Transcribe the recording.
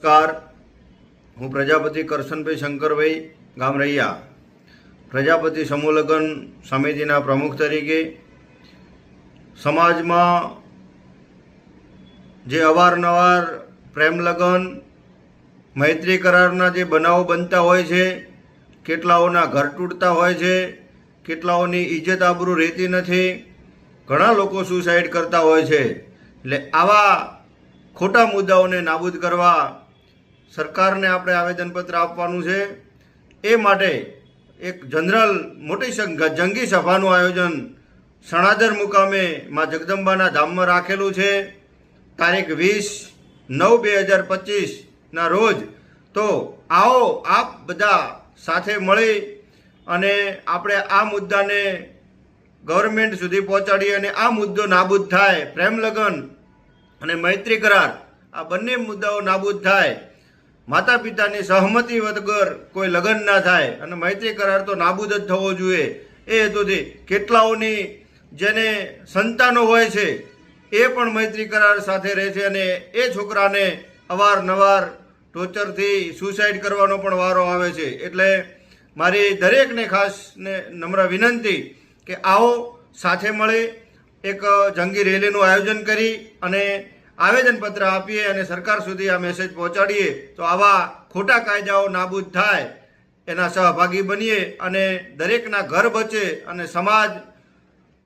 નમસ્કાર, હું પ્રજાપતિ કરશનભાઈ શંકરભાઈ ગામ રૈયા પ્રજાપતિ સમૂહ લગ્ન સમિતિના પ્રમુખ તરીકે સમાજમાં જે અવારનવાર પ્રેમ લગ્ન મૈત્રી કરારના જે બનાવો બનતા હોય છે, કેટલાઓના ઘર તૂટતા હોય છે, કેટલાઓની ઇજ્જત આબરૂ રહેતી નથી, ઘણા લોકો સુસાઇડ કરતા હોય છે। એટલે આવા ખોટા મુદ્દાઓને નાબૂદ કરવા સરકારને આપણે આવેદનપત્ર આપવાનું છે। એ માટે એક જનરલ મોટી જંગી સભાનું આયોજન સણાદર મુકામે માં જગદંબાના ધામમાં રાખેલું છે તારીખ 20/9/2025ના રોજ। તો આવો આપ બધા સાથે મળી અને આપણે આ મુદ્દાને ગવર્મેન્ટ સુધી પહોંચાડીએ અને આ મુદ્દો નાબૂદ થાય, પ્રેમ લગ્ન અને મૈત્રી કરાર આ બંને મુદ્દાઓ નાબૂદ થાય, માતા પિતાની સહમતિ વગર કોઈ લગ્ન ના થાય અને મૈત્રી કરાર તો નાબૂદ જ થવો જોઈએ। એ હેતુથી કેટલાઓની જેને સંતાનો હોય છે એ પણ મૈત્રી કરાર સાથે રહે છે અને એ છોકરાને અવારનવાર ટોર્ચરથી સુસાઇડ કરવાનો પણ વારો આવે છે। એટલે મારી દરેકને ખાસ ને નમ્ર વિનંતી કે આવો સાથે મળી એક જંગી રેલીનું આયોજન કરી અને આવેદનપત્ર આપીએ અને સરકાર સુધી આ મેસેજ પહોંચાડીએ તો આવા ખોટા કાયદાઓ નાબૂદ થાય, એના સહભાગી બનીએ અને દરેકના ઘર બચે અને સમાજ